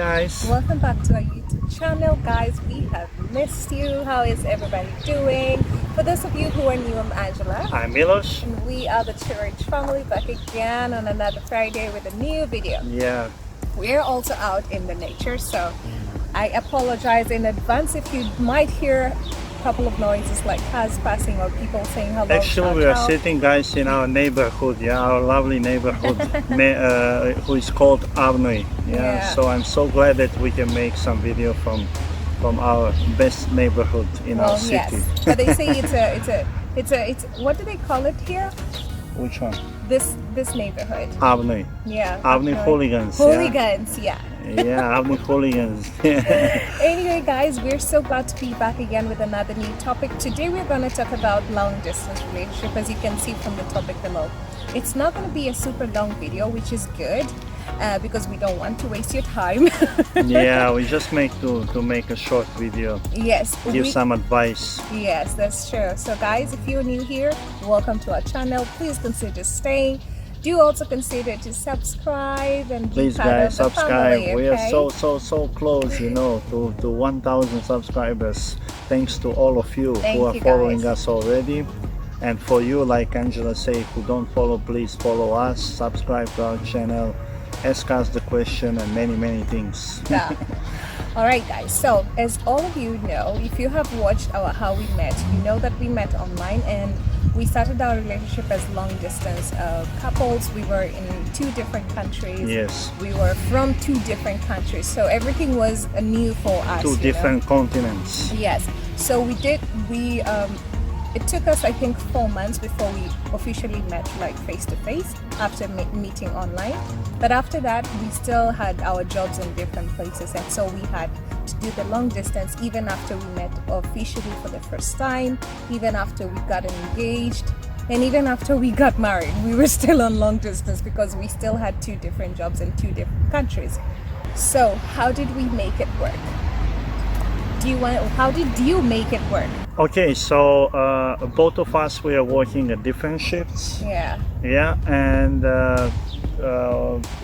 guys. Welcome back to our YouTube channel, guys. We have missed you. How is everybody doing? For those of you who are new, I'm Angela. I'm Milos. And we are the Church family back again on another Friday with a new video. Yeah. We're also out in the nature, so I apologize in advance if you might hear a couple of noises like cars passing or people saying hello. Actually, we are sitting, guys, in our neighborhood. Yeah, our lovely neighborhood, who is called Avnoi. Yeah. So I'm so glad that we can make some video from our best neighborhood in our city. Yes, but they say it's what do they call it here? Which one? This neighborhood. Avnoi. Yeah. Avnoi hooligans. Hooligans, yeah. Yeah, Avnoi hooligans. Anyway, guys, we're so glad to be back again with another new topic. Today we're going to talk about long distance relationship, as you can see from the topic below. It's not going to be a super long video, which is good. Because we don't want to waste your time. Yeah, we just make a short video. Yes. Give some advice. Yes, that's true. So guys, if you're new here, welcome to our channel. Please consider staying. Do also consider to subscribe and please, be part guys, of the subscribe. family, okay? We are so close, you know, to 1,000 subscribers. Thanks to all of you who are following us already. And for you, like Angela said, who don't follow, please follow us, subscribe to our channel, ask us the question, and many things. Yeah. Alright guys, so as all of you know, if you have watched our How We Met, you know that we met online and we started our relationship as long distance couples. We were in 2 different countries. Yes. We were from 2 different countries, so everything was new for us. 2 different continents. Yes. So it took us, I think, 4 months before we officially met, like face to face, after meeting online. But after that, we still had our jobs in different places, and so we had to do the long distance even after we met officially for the first time, even after we got engaged, and even after we got married. We were still on long distance because we still had 2 different jobs in 2 different countries. So how did we make it work? How did you make it work? Okay, so both of us, we are working at different shifts. Yeah. Yeah, and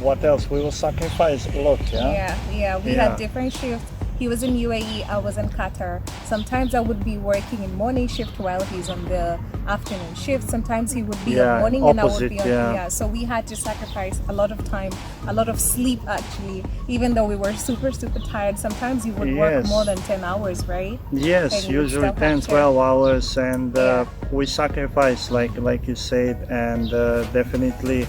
what else? We will sacrifice a lot. Yeah. We had different shifts. He was in UAE, I was in Qatar. Sometimes I would be working in morning shift while he's on the afternoon shift. Sometimes he would be on morning and I would be on so we had to sacrifice a lot of time, a lot of sleep actually, even though we were super tired. Sometimes you would work more than 10 hours, right? Yes, usually 10-12 hours, and we sacrifice like you said, and definitely.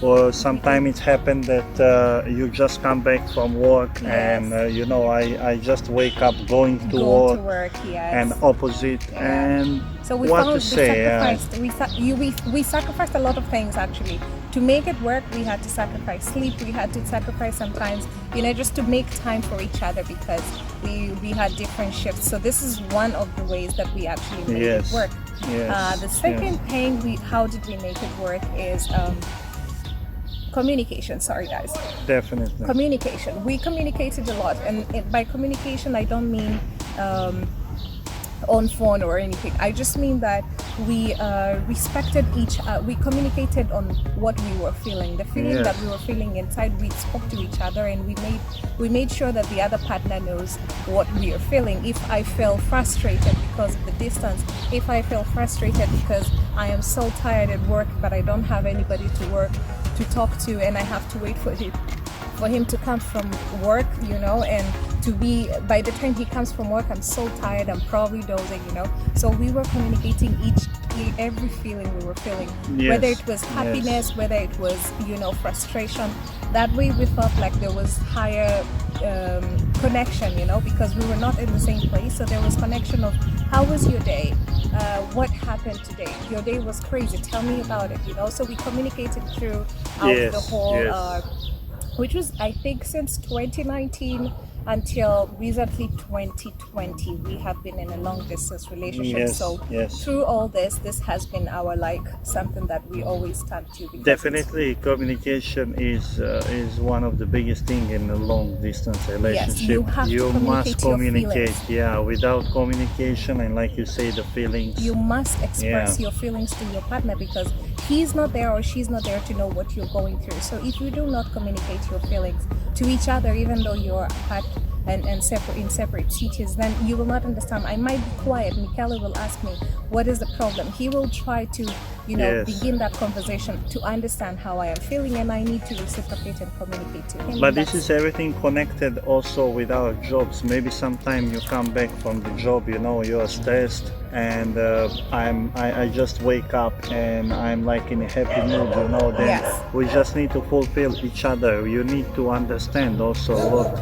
Or sometimes it happened that you just come back from work and you know, I just wake up going to work and opposite and so we what found to say we sacrificed a lot of things actually to make it work. We had to sacrifice sleep, we had to sacrifice sometimes, you know, just to make time for each other because we had different shifts. So this is one of the ways that we actually made it work. The second thing how did we make it work is communication. Sorry guys. Definitely. Communication. We communicated a lot, and by communication I don't mean on phone or anything. I just mean that we respected we communicated on what we were feeling, the feeling that we were feeling inside. We spoke to each other and we made sure that the other partner knows what we are feeling. If I feel frustrated because of the distance, if I feel frustrated because I am so tired at work but I don't have anybody to talk to, and I have to wait for him to come from work, you know, and by the time he comes from work, I'm so tired, I'm probably dozing, you know. So we were communicating every feeling we were feeling, whether it was happiness, whether it was, you know, frustration. That way we felt like there was higher connection, you know, because we were not in the same place. So there was connection of how was your day, what happened today, your day was crazy, tell me about it, you know. So we communicated throughout the whole which was, I think, since 2019 until recently 2020 we have been in a long distance relationship. Through all this has been our something that we always stand to. Definitely communication is one of the biggest thing in a long distance relationship. You must communicate. Without communication, and like you say, the feelings, you must express your feelings to your partner, because he's not there or she's not there to know what you're going through. So if you do not communicate your feelings to each other, even though you're apart and separate in separate cities, then you will not understand. I might be quiet. Michele will ask me, what is the problem? He will try to, begin that conversation to understand how I am feeling, and I need to reciprocate and communicate to him. But this is everything connected also with our jobs. Maybe sometime you come back from the job, you're stressed, and I just wake up and I'm like in a happy mood, then Yes. we just need to fulfill each other. You need to understand also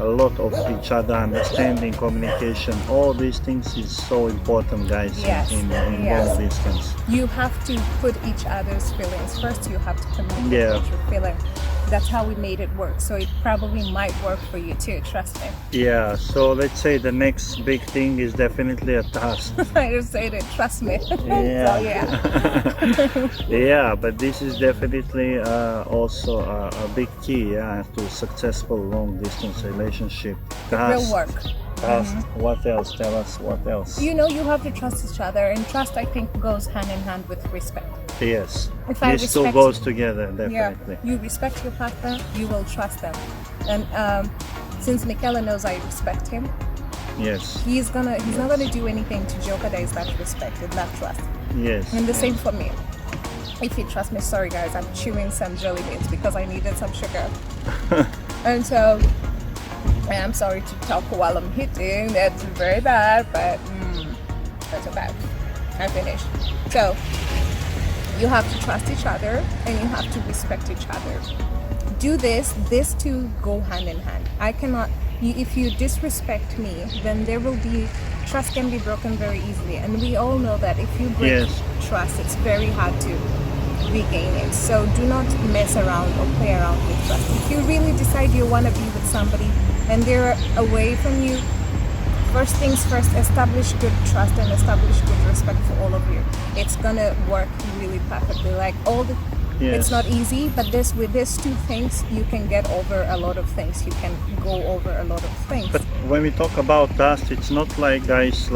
a lot of each other, understanding, communication, all these things is so important, guys. Yes. in Yes. long distance. You have to put each other's feelings first. You have to communicate Yeah. what you're feeling. That's how we made it work. So it probably might work for you too. Trust me. Yeah, so let's say the next big thing is definitely a task. I just said it. Trust me. Yeah. So yeah. Yeah, but this is definitely also a big key, to successful long distance relationship. Real work. Trust. What else? Tell us what else. You have to trust each other, and trust, I think, goes hand in hand with respect. Yes. If I This two respect goes together, definitely. Yeah, you respect your partner, you will trust them. And since Michele knows I respect him, Yes. he's not gonna do anything to jeopardize that respect and that trust. Yes. And the same for me. If you trust me, sorry guys, I'm chewing some jelly beans because I needed some sugar. And so, I'm sorry to talk while I'm hitting. That's very bad, but that's okay. I'm finished. So, you have to trust each other and you have to respect each other. Do these two go hand in hand. I cannot, if you disrespect me, then trust can be broken very easily. And we all know that if you break trust, it's very hard to regain it. So do not mess around or play around with trust. If you really decide you want to be with somebody and they're away from you, first things first, establish good trust and establish good respect for all of you. It's gonna work really perfectly. It's not easy, but with these two things, you can get over a lot of things. You can go over a lot of things. But when we talk about trust, it's not like, guys,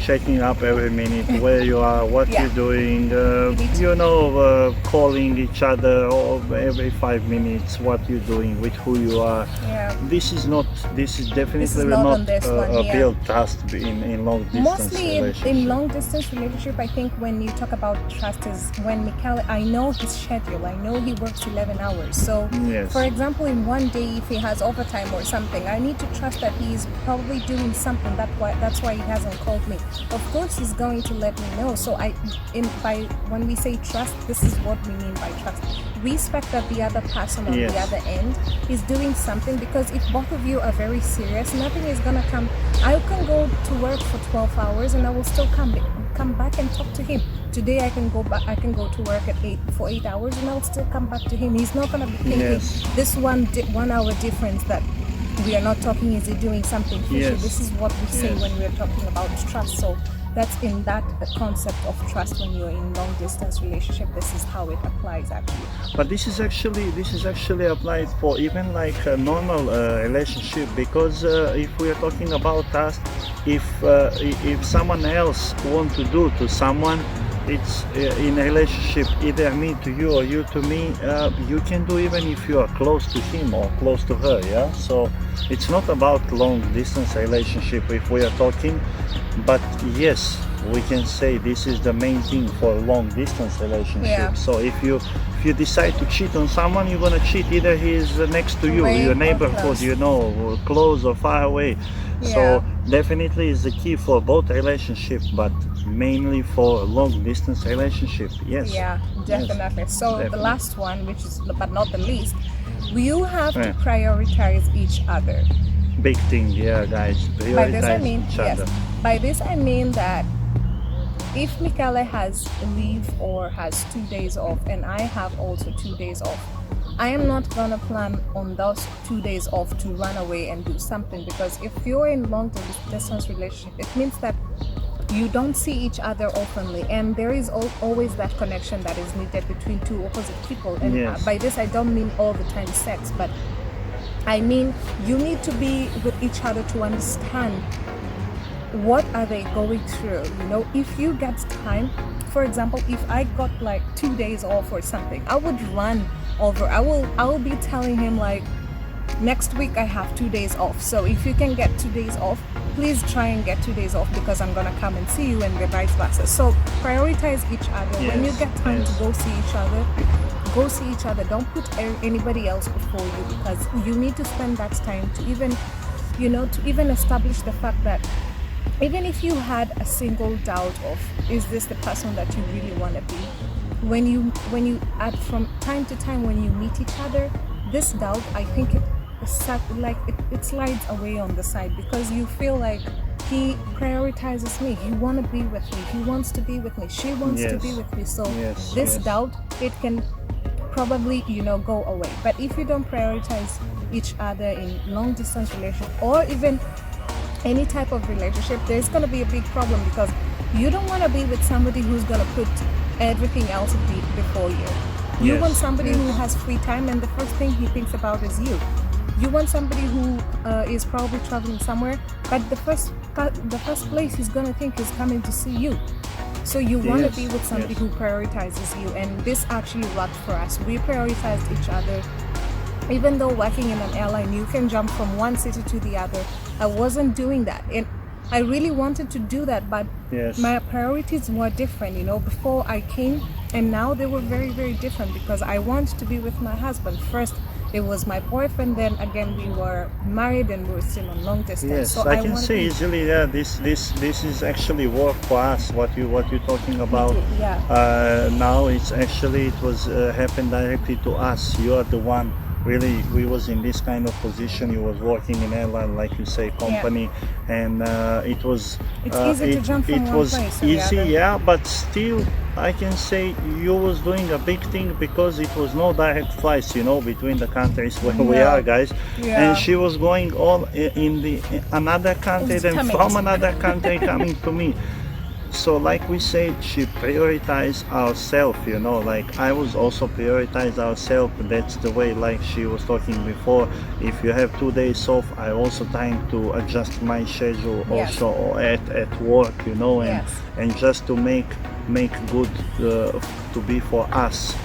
checking up every minute where you are, what you're doing, calling each other every 5 minutes, what you're doing, with who you are. Yeah. This is definitely not not on this one, build trust in long distance Mostly relationship. in long distance relationship, I think when you talk about trust is when Michele, I know his schedule. I know he works 11 hours. So, for example, in one day, if he has overtime or something, I need to trust that he's probably doing something. That's why he hasn't called me. Of course, he's going to let me know. So, when we say trust, this is what we mean by trust. Respect that the other person on the other end is doing something, because if both of you are very serious, nothing is gonna come. I can go to work for 12 hours and I will still come back and talk to him. Today I can go to work for 8 hours and I'll still come back to him. He's not gonna be thinking this 1 hour difference that we are not talking, is he doing something fishy? This is what we say when we're talking about trust. So that's in that concept of trust. When you're in long distance relationship, this is how it applies actually. But this is actually applied for even like a normal relationship, because if we are talking about trust, if someone else want to do to someone, it's in a relationship, either me to you or you to me, you can do even if you are close to him or close to her. So it's not about long distance relationship if we are talking, but yes, we can say this is the main thing for a long distance relationship. So if you decide to cheat on someone, you're gonna cheat, either he is next to you, your neighborhood, close or far away. So definitely is the key for both relationships, but mainly for long distance relationship. Yeah, definitely. So the last one, which is but not the least, you have to prioritize each other. Big thing, guys. Prioritize each other. By this I mean that if Michele has leave or has 2 days off and I have also 2 days off, I am not gonna plan on those 2 days off to run away and do something, because if you're in long distance relationship, it means that you don't see each other openly, and there is always that connection that is needed between two opposite people. And by this I don't mean all the time sex, but I mean you need to be with each other to understand what are they going through? You know, if you get time, for example, if I got like 2 days off or something, I would run over. I will be telling him like, next week I have 2 days off, so if you can get 2 days off, please try and get 2 days off, because I'm gonna come and see you, and vice versa. So prioritize each other. When you get time to go see each other, go see each other. Don't put anybody else before you, because you need to spend that time to even, you know, to even establish the fact that even if you had a single doubt of, is this the person that you really want to be, when you add from time to time, when you meet each other, this doubt, I think it slides away on the side, because you feel like he prioritizes me, he want to be with me, he wants to be with me, she wants to be with me. So this doubt, it can probably, you know, go away. But if you don't prioritize each other in long distance relationship, or even any type of relationship, there's going to be a big problem, because you don't want to be with somebody who's going to put everything else before you. You want somebody who has free time, and the first thing he thinks about is you. You want somebody who is probably traveling somewhere, but the first place he's gonna think is coming to see you. So you want to be with somebody who prioritizes you, and this actually worked for us. We prioritized each other. Even though working in an airline, you can jump from one city to the other. I wasn't doing that, and I really wanted to do that, but my priorities were different, you know, before I came, and now they were very, very different, because I wanted to be with my husband. First, it was my boyfriend, then again we were married and we were still on long distance. Yes, so I can see easily. Yeah, this is actually work for us. What you're talking about. Now it was happened directly to us. You are the one. Really, we was in this kind of position. You was working in airline, like you say, company, and it was. It's easy to jump from one place to the other. Yeah, but still, I can say you was doing a big thing, because it was no direct flights, you know, between the countries where we are, guys. And she was going all in another country, then from another country coming to me. So like we said, she prioritized ourselves, you know, like I was also prioritized ourselves. That's the way, like she was talking before, if you have 2 days off, I also trying to adjust my schedule also at work, you know, and just to make good to be for us.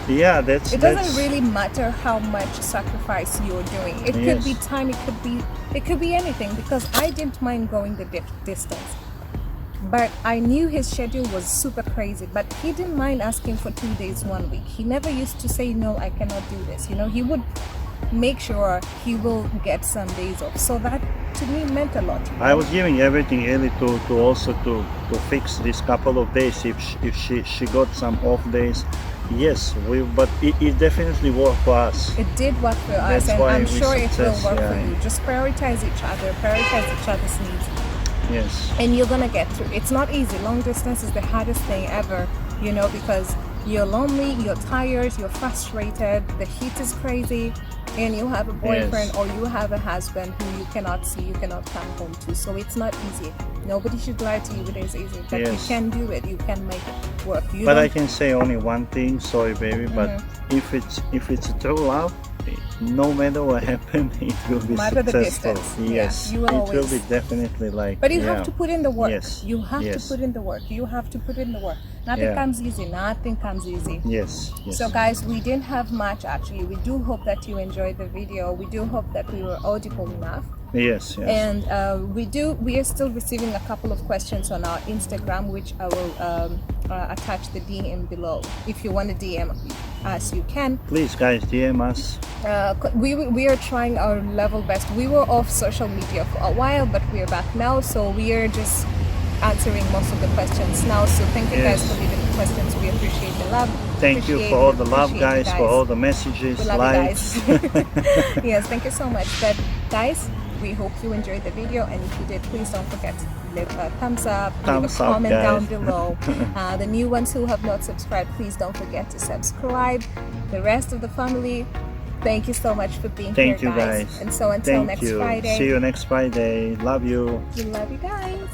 Yeah, it doesn't really matter how much sacrifice you're doing. It could be time, it could be anything, because I didn't mind going the distance. But I knew his schedule was super crazy, but he didn't mind asking for 2 days 1 week. He never used to say, no, I cannot do this. You know, he would make sure he will get some days off. So that to me meant a lot. I was giving everything really to also to fix this couple of days. If she got some off days, but it definitely worked for us. It did work for us, and I'm sure it will work for you. Just prioritize each other, prioritize each other's needs. And you're gonna get through. It's not easy. Long distance is the hardest thing ever, you know, because you're lonely, you're tired, you're frustrated, the heat is crazy, and you have a boyfriend or you have a husband who you cannot see, you cannot come home to. So it's not easy. Nobody should lie to you it is easy, but you can do it, you can make it work. But I can say only one thing, sorry baby, but if it's a true love, no matter what happens, it will be successful. You will it will be definitely like. But you have to put in the work. You have to put in the work. You have to put in the work. Nothing comes easy. Nothing comes easy. So guys, we didn't have much actually. We do hope that you enjoyed the video. We do hope that we were audible enough. And we are still receiving a couple of questions on our Instagram, which I will attach the DM below. If you want to DM us, you can. Please guys, DM us. We are trying our level best. We were off social media for a while, but we are back now, so we are just answering most of the questions now. So thank you guys for leaving the questions. We appreciate the love. Thank you for all the love, guys, for all the messages, likes. Yes, thank you so much. But guys, we hope you enjoyed the video, and if you did, please don't forget to leave a thumbs up, leave a comment down below. The new ones who have not subscribed, please don't forget to subscribe. The rest of the family, thank you so much for being here, guys. And so until next Friday. See you next Friday. Love you. We love you guys.